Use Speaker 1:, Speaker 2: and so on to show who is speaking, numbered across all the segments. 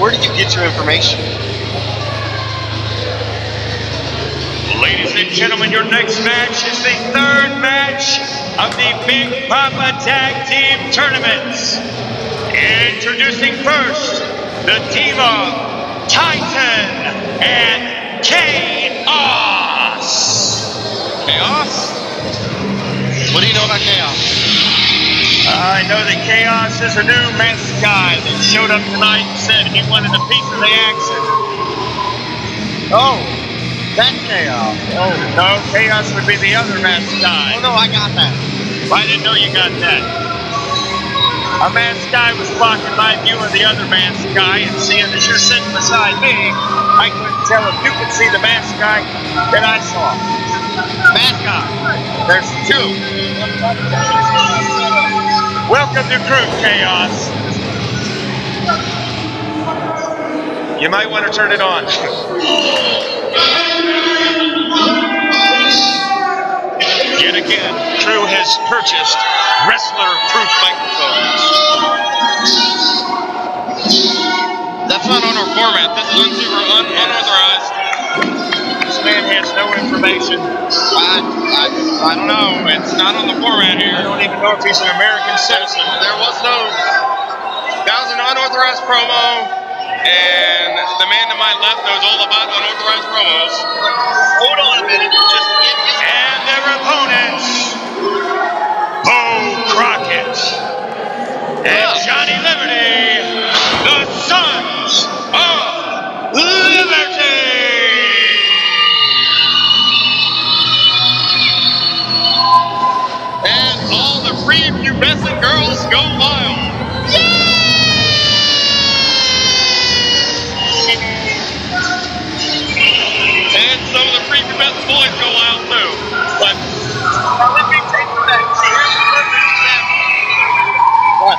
Speaker 1: Where did you get your information?
Speaker 2: Ladies and gentlemen, your next match is the third match of the Big Poppa Tag Team Tournament. Introducing first, the Diva, Titan, and K.Oss.
Speaker 1: K.Oss? What do you know about K.Oss?
Speaker 2: I know that K.Oss is a new masked guy that showed up tonight and said he wanted a piece of the action.
Speaker 1: Oh, that's K.Oss.
Speaker 2: Oh, no, K.Oss would be the other masked guy.
Speaker 1: Oh, no, I got that.
Speaker 2: I didn't know you got that. A masked guy was blocking my view of the other masked guy, and seeing that you're sitting beside me, I couldn't tell if you could see the masked guy that I saw.
Speaker 1: Masked guy.
Speaker 2: There's two. Welcome to Crew, K.Oss. You might want to turn it on. Yet again, Crew has purchased wrestler-proof microphones.
Speaker 1: That's not on our format. This is unauthorized.
Speaker 2: This man has no information.
Speaker 1: I don't know. It's not on the format here.
Speaker 2: I don't even know if he's an American citizen.
Speaker 1: There was no. That was an unauthorized promo, and the man to my left knows all about unauthorized promos.
Speaker 2: Hold on a minute. And their opponents, Bo Crockett and Johnny Liberty, the Sons of Liberty.
Speaker 1: And all the free pubescent girls go wild. And some of the free pubescent boys go wild too. But
Speaker 2: Let me take you back. See, here's the perfect example.
Speaker 1: what?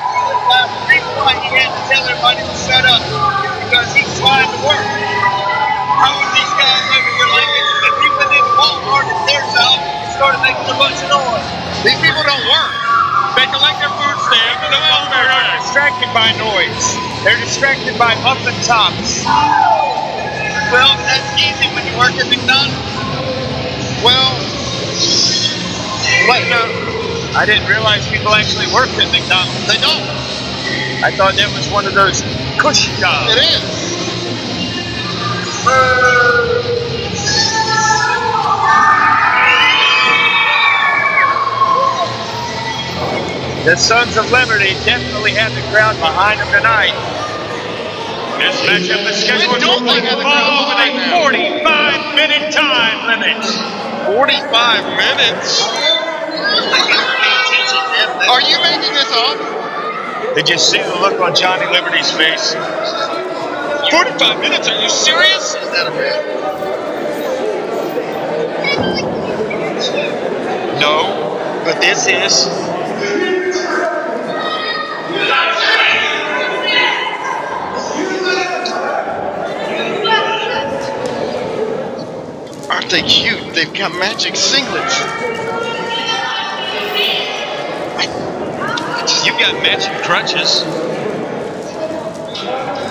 Speaker 2: The reason why he had to tell everybody to shut up because he's trying to work. How would these guys over here like it if you went in Walmart at their job and started making a bunch of noise?
Speaker 1: These people don't work. They collect their food stamps and
Speaker 2: No, they're not distracted by noise. They're distracted by muffin tops. Well, that's easy when you work at McDonald's.
Speaker 1: Well, what? No,
Speaker 2: I didn't realize people actually worked at McDonald's.
Speaker 1: they don't.
Speaker 2: I thought that was one of those cushy jobs.
Speaker 1: It is.
Speaker 2: The Sons of Liberty definitely had the crowd behind them tonight. This matchup is scheduled
Speaker 1: don't like the crowd
Speaker 2: with a
Speaker 1: behind them.
Speaker 2: 45-minute time limit.
Speaker 1: 45 minutes? Are you making this up?
Speaker 2: Did you see the look on Johnny Liberty's face?
Speaker 1: 45 minutes? Are you serious? Is that a bit?
Speaker 2: No, but this is.
Speaker 1: Aren't they cute? They've got magic singlets.
Speaker 2: You've got matching crutches.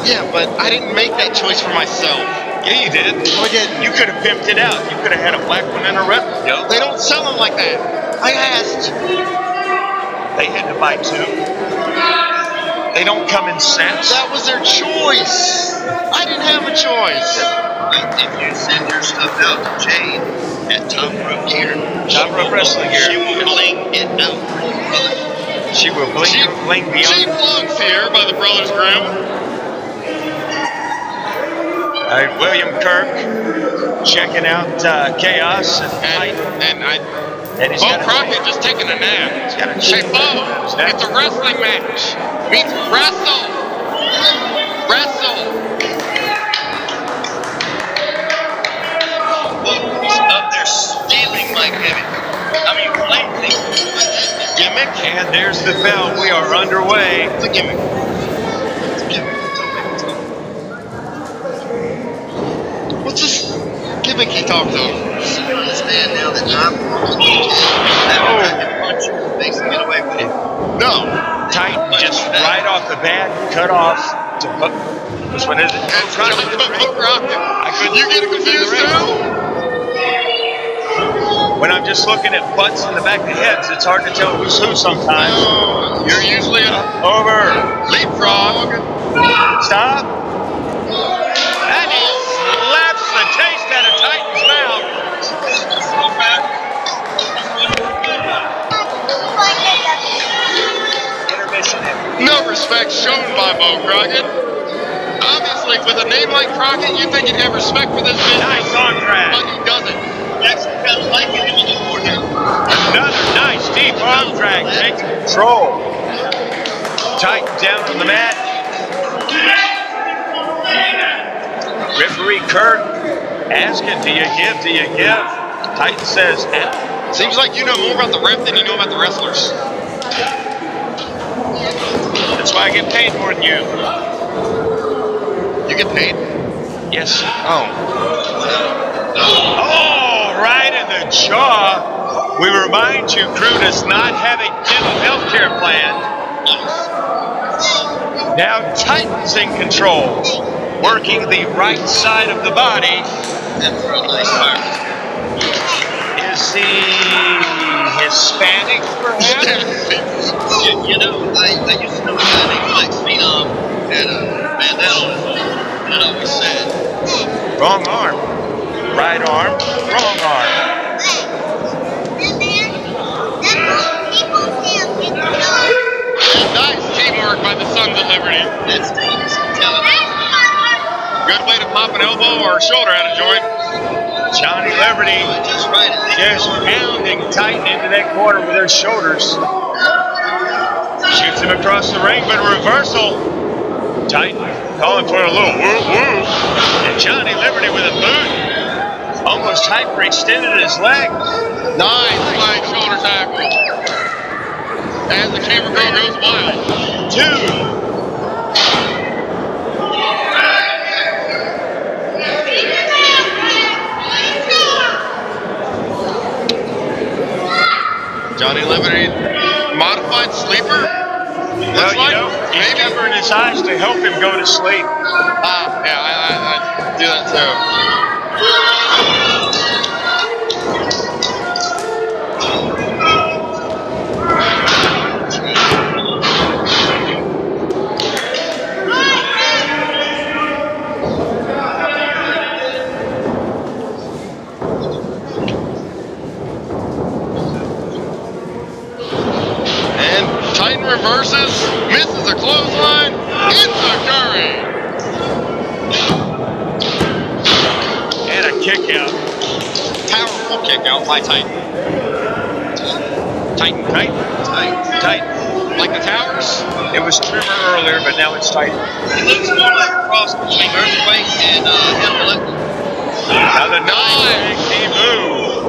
Speaker 1: Yeah, but I didn't make that choice for myself.
Speaker 2: Yeah, you did.
Speaker 1: No, I didn't.
Speaker 2: You could have pimped it out. You could have had a black one and a red one. Yo.
Speaker 1: They don't sell them like that. I asked.
Speaker 2: They had to buy two. They don't come in sets.
Speaker 1: That was their choice. I didn't have a choice.
Speaker 3: If you send your stuff out to Jade at Top Rope Gear,
Speaker 2: Top Rope Wrestling Gear.
Speaker 3: she will bling it out for you, brother.
Speaker 2: She will bling beyond.
Speaker 1: Cheap plugs here by the Brothers Grimm.
Speaker 2: William Kirk checking out K.Oss and he's
Speaker 1: Bo
Speaker 2: got
Speaker 1: Crockett just taking a nap.
Speaker 2: got a
Speaker 1: Hey, Bo, it's a wrestling match. Means wrestle. Wrestle.
Speaker 3: He's up there stealing like heavy. I mean, lately.
Speaker 2: gimmick, and there's the bell. We are underway.
Speaker 3: It's a gimmick. It's a gimmick.
Speaker 1: What's this gimmick he talks of?
Speaker 3: See you understand now that I'm almost going to punch you in the face and get away with it.
Speaker 1: No.
Speaker 2: Titan just right off the bat, cut off to which one is it?
Speaker 1: You get confused too?
Speaker 2: When I'm just looking at butts in the back of heads, it's hard to tell who's who sometimes.
Speaker 1: No, you're usually
Speaker 2: over.
Speaker 1: Leapfrog.
Speaker 2: Stop. And he slaps the taste out of Titan's mouth.
Speaker 1: No respect shown by Bo Crockett. Obviously, with a name like Crockett, you'd think he'd have respect for this business.
Speaker 2: Nice arm drag.
Speaker 1: But he doesn't.
Speaker 3: Actually, kind of like it a little more now.
Speaker 2: Another nice deep arm drag, taking control. Titan down on the mat. Referee Kurt asking, do you give, do you give? Titan says,
Speaker 1: seems like you know more about the ref than you know about the wrestlers.
Speaker 2: That's why I get paid more than you.
Speaker 1: You get paid?
Speaker 2: Yes.
Speaker 1: Oh.
Speaker 2: Oh, right in the jaw. We remind you, crew does not have a dental health care plan. Now Titan's in control, working the right side of the body.
Speaker 3: That's a real nice fire.
Speaker 2: Is he Hispanic, perhaps?
Speaker 3: You know, I used to know a guy named Flex Phenom had a bandana on his arm, and it always said,
Speaker 2: Wrong arm. Right arm, wrong arm.
Speaker 1: Nice teamwork by the Sons of Liberty.
Speaker 3: that's teams. Telling me.
Speaker 1: Good way to pop an elbow or a shoulder out of joint.
Speaker 2: Johnny Liberty
Speaker 3: Just right.
Speaker 2: just pounding Titan into that corner with their shoulders. Shoots him across the ring, but a reversal. Titan calling for a little woo-woo. And Johnny Liberty with a boot. Almost hyperextended his leg.
Speaker 1: Nice flying shoulder tackle. As the camera girl goes wild.
Speaker 2: 2.
Speaker 1: Johnny Liberty, modified sleeper?
Speaker 2: Well, you know, he's covering his eyes to help him go to sleep.
Speaker 1: Yeah, I do that too. Titan reverses, misses a clothesline, hits a curry.
Speaker 2: And a kick out.
Speaker 1: Powerful kick out by Titan.
Speaker 2: Titan.
Speaker 1: Like the towers?
Speaker 2: It was Trimmer earlier, but now it's Titan.
Speaker 3: It looks more like a cross between Earthquake and Hell.
Speaker 2: Another nice big move.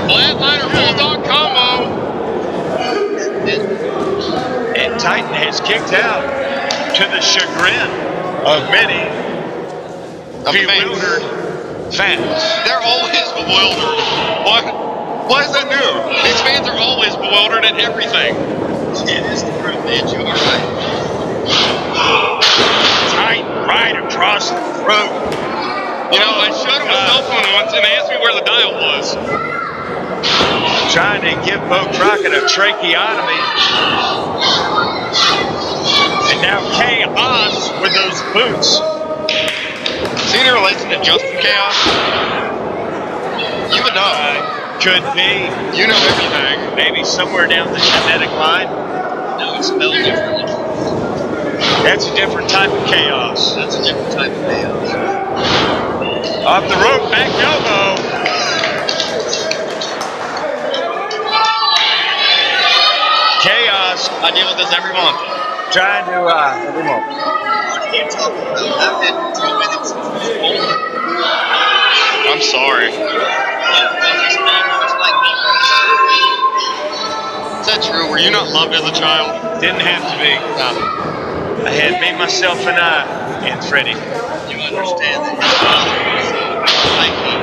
Speaker 1: Flatliner Bulldog combo.
Speaker 2: And Titan has kicked out to the chagrin of many bewildered fans.
Speaker 1: They're always bewildered. Why is that new? These fans are always bewildered at everything.
Speaker 3: It is the truth, man. You are right.
Speaker 2: Titan right across the throat.
Speaker 1: You know, I showed him a cell phone once and they asked me where the dial was.
Speaker 2: Trying to give Bo Crockett a tracheotomy. And now K.Oss with those boots.
Speaker 1: Is he any relation to Justin K.Oss? You would know.
Speaker 2: Could be.
Speaker 1: You know everything.
Speaker 2: Maybe somewhere down the genetic line.
Speaker 3: No, it's spelled differently.
Speaker 2: That's a different type of K.Oss.
Speaker 3: That's a different type of chaos.
Speaker 2: Off the rope, back elbow. K.Oss.
Speaker 1: I deal with this every month.
Speaker 2: Trying to, every month.
Speaker 3: What are you talking about? I've had to deal with it since I was older.
Speaker 1: I'm sorry. Is that true? Were you not loved as a child?
Speaker 2: Didn't have to be.
Speaker 1: No.
Speaker 2: I had me, myself, and I, and Freddie.
Speaker 3: You understand that his father was like me.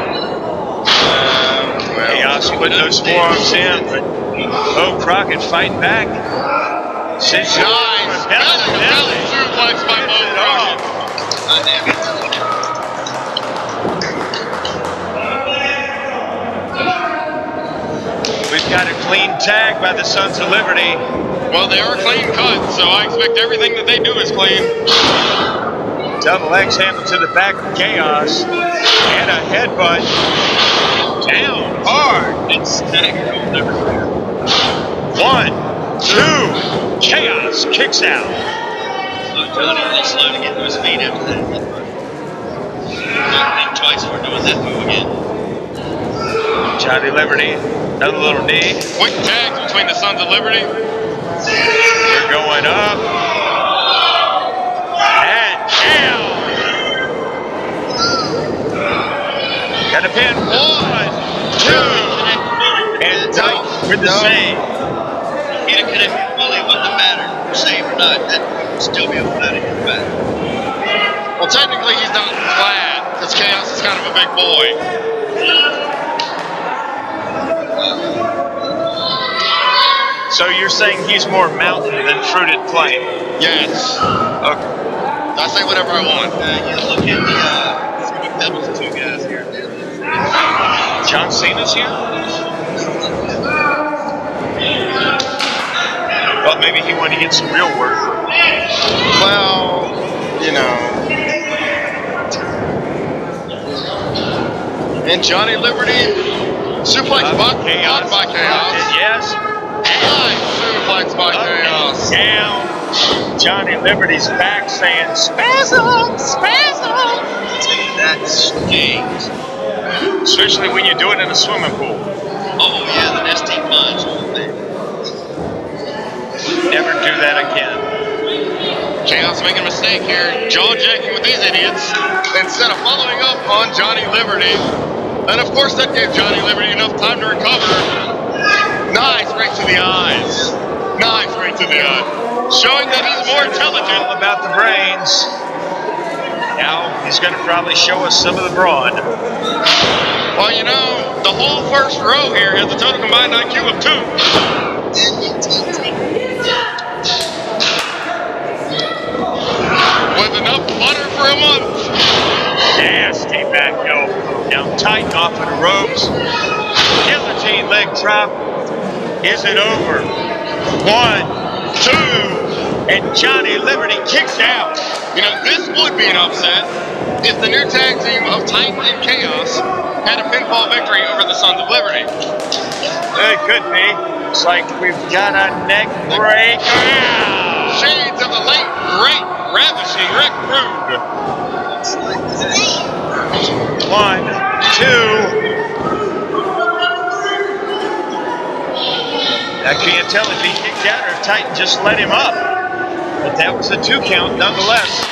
Speaker 2: K.Oss putting those forearms in, but Oh, Crockett fighting back.
Speaker 1: Nice. Belly suplex by Bo Crockett.
Speaker 2: We've got a clean tag by the Sons of Liberty.
Speaker 1: Well, they are clean cut, so I expect everything that they do is clean.
Speaker 2: Double X handle to the back of K.Oss. And a headbutt. Down hard.
Speaker 3: And staggered over everywhere.
Speaker 2: 1, 2. K.Oss kicks out.
Speaker 3: So Johnny a little slow to get to his feet after that. Think twice before doing that move again.
Speaker 2: Johnny Liberty, another little knee.
Speaker 1: Quick tags between the Sons of Liberty.
Speaker 2: They're going up. And down. Got a pin. 1, 2. And tight with the save.
Speaker 3: He'd have connected fully, it wouldn't have mattered. Save or not, that would still be able to get it back.
Speaker 1: Well, technically he's not glad, because K.Oss is kind of a big boy.
Speaker 2: So you're saying he's more mountain than fruited plain?
Speaker 1: Yes.
Speaker 2: Okay.
Speaker 1: I say whatever I want.
Speaker 3: You look at the Fruity Pebbles, two guys here.
Speaker 2: John Cena's here? Well, maybe he wanted to get some real work.
Speaker 1: Well, you know. And Johnny Liberty, suplex by K.Oss.
Speaker 2: Yes.
Speaker 1: Nice suplex by K.Oss.
Speaker 2: Down. Johnny Liberty's back saying, spasm, spasm.
Speaker 3: That stings.
Speaker 2: Especially when you do it in a swimming pool.
Speaker 3: Oh, yeah, the nasty punch.
Speaker 2: Never do that again.
Speaker 1: K.Oss making a mistake here, jaw-jacking with these idiots instead of following up on Johnny Liberty. And of course that gave Johnny Liberty enough time to recover. Nice right to the eyes. Nice right to the eye. Showing that he's more intelligent.
Speaker 2: All about the brains. Now he's going to probably show us some of the brawn.
Speaker 1: Well, you know, the whole first row here has a total combined IQ of 2. With enough butter for a month.
Speaker 2: Nasty back elbow. Now tight off of the ropes. Guillotine leg drop. Is it over? 1, 2. And Johnny Liberty kicks out.
Speaker 1: You know, this would be an upset if the new tag team of Titan and K.Oss had a pinfall victory over the Sons of Liberty.
Speaker 2: It could be. Looks like we've got a neck break.
Speaker 1: Shades of the late, great, ravishing Rick Rude.
Speaker 2: 1, 2. I can't tell if he kicked out or if Titan just let him up. But that was a 2 count nonetheless.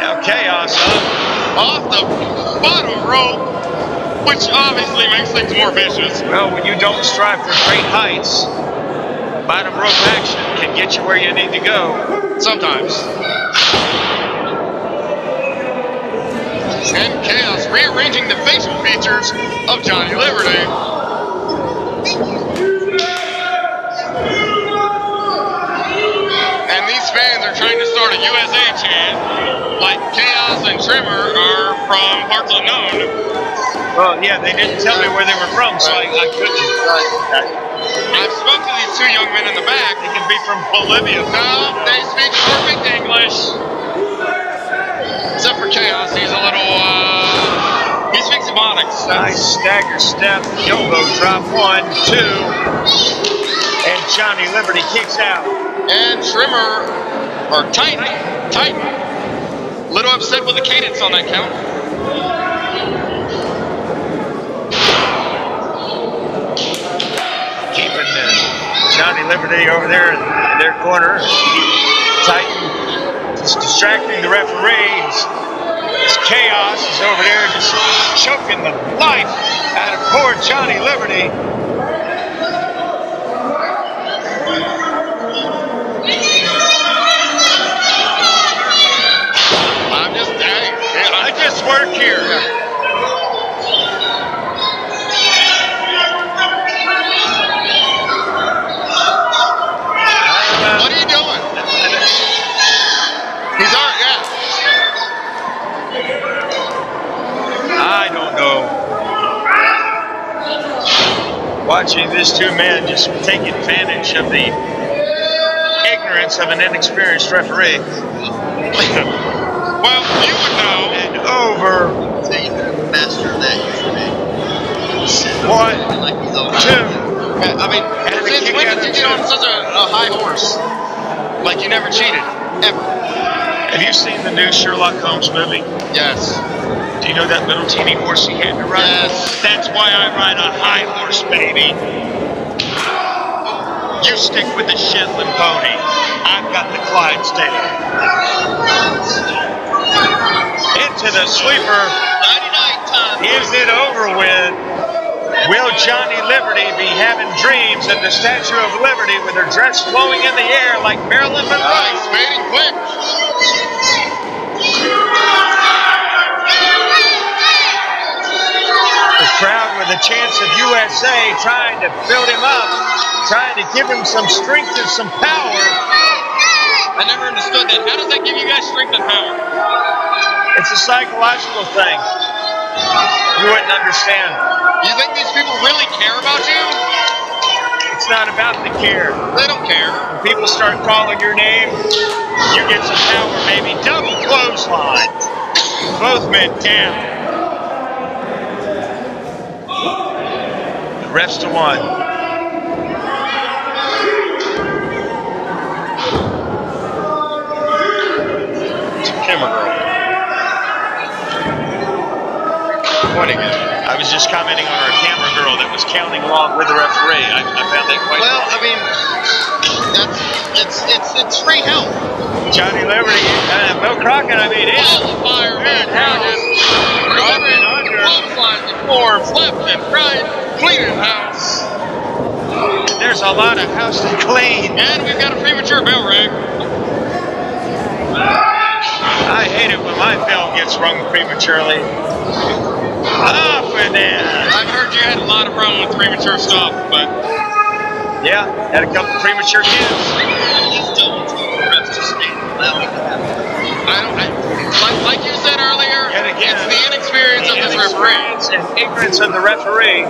Speaker 2: Now K.Oss
Speaker 1: off the bottom rope, which obviously makes things more vicious.
Speaker 2: Well, when you don't strive for great heights, bottom rope action can get you where you need to go.
Speaker 1: Sometimes. And K.Oss rearranging the facial features of Johnny Liberty. And these fans are trying to start a USA chant, like K.Oss and Trimmer are from parts unknown.
Speaker 2: Well, yeah, they didn't tell me where they were from, so I couldn't.
Speaker 1: I've spoken to these 2 young men in the back.
Speaker 2: They can be from Bolivia.
Speaker 1: No, they speak perfect English. Except for K.Oss, he's a little, he speaks Ebonics.
Speaker 2: Nice stagger step, elbow drop, 1, 2. And Johnny Liberty kicks out.
Speaker 1: And Trimmer, or Titan, little upset with the cadence on that count.
Speaker 2: Keeping Johnny Liberty over there in their corner. Titan just distracting the referees. This K.Oss is over there just choking the life out of poor Johnny Liberty.
Speaker 1: I just work here.
Speaker 2: watching these two men just take advantage of the ignorance of an inexperienced referee.
Speaker 1: Well, you would know.
Speaker 2: And over.
Speaker 3: Master of that usually.
Speaker 2: 1, 2.
Speaker 1: I mean, since when did you get on such a high horse? Like you never cheated, ever.
Speaker 2: Have you seen the new Sherlock Holmes movie?
Speaker 1: Yes.
Speaker 2: Do you know that little teeny horse he had to ride?
Speaker 1: Yes.
Speaker 2: That's why I ride a high horse, baby. You stick with the Shetland pony. I've got the Clydesdale. Into the sweeper.
Speaker 3: 99 time.
Speaker 2: Is it over with? Will Johnny Liberty be having dreams at the Statue of Liberty with her dress flowing in the air like Marilyn Monroe?
Speaker 1: Nice, fading quick.
Speaker 2: The crowd with a chance of USA trying to build him up, trying to give him some strength and some power.
Speaker 1: I never understood that. How does that give you guys strength and power?
Speaker 2: It's a psychological thing. You wouldn't understand.
Speaker 1: You think these people really care about you?
Speaker 2: It's not about the care.
Speaker 1: They don't care.
Speaker 2: When people start calling your name, you get some power, baby. Double clothesline. Both men down. The ref's to 1.
Speaker 1: Camera girl. Pointing it.
Speaker 2: I was just commenting on our camera girl that was counting along with the referee. I found that quite
Speaker 1: well.
Speaker 2: funny.
Speaker 1: I mean, it's free help.
Speaker 2: Johnny Liberty, Bill Crockett, I mean,
Speaker 1: Fire, man, pounded, rubbing under, clotheslines and forms, left and right, cleaning house.
Speaker 2: There's a lot of house to clean.
Speaker 1: And we've got a premature bell ring.
Speaker 2: I hate it when my bell gets rung prematurely. Off with it.
Speaker 1: I've heard you had a lot of problems with premature stuff, but
Speaker 2: yeah, had a couple premature kids.
Speaker 1: Like you said earlier,
Speaker 2: Yet again,
Speaker 1: it's the inexperience of this referee.
Speaker 2: And ignorance of the referee.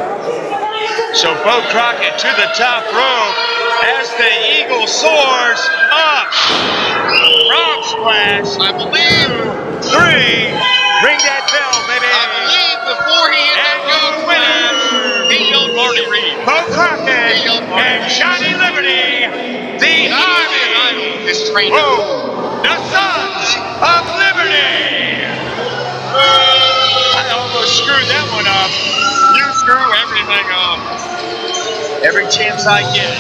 Speaker 2: So Bo Crockett to the top rope as the eagle soars up. Frog splash.
Speaker 1: I believe.
Speaker 2: 2, 3. Ring that bell, baby.
Speaker 1: I believe before he hit that frog splash, he yelled Marty Reed.
Speaker 2: Bo Crockett and Johnny Liberty, the Army.
Speaker 1: This trainer.
Speaker 2: Whoa, the Sons of Liberty. I almost screwed that one up.
Speaker 1: You screw everything up.
Speaker 2: Every chance I get.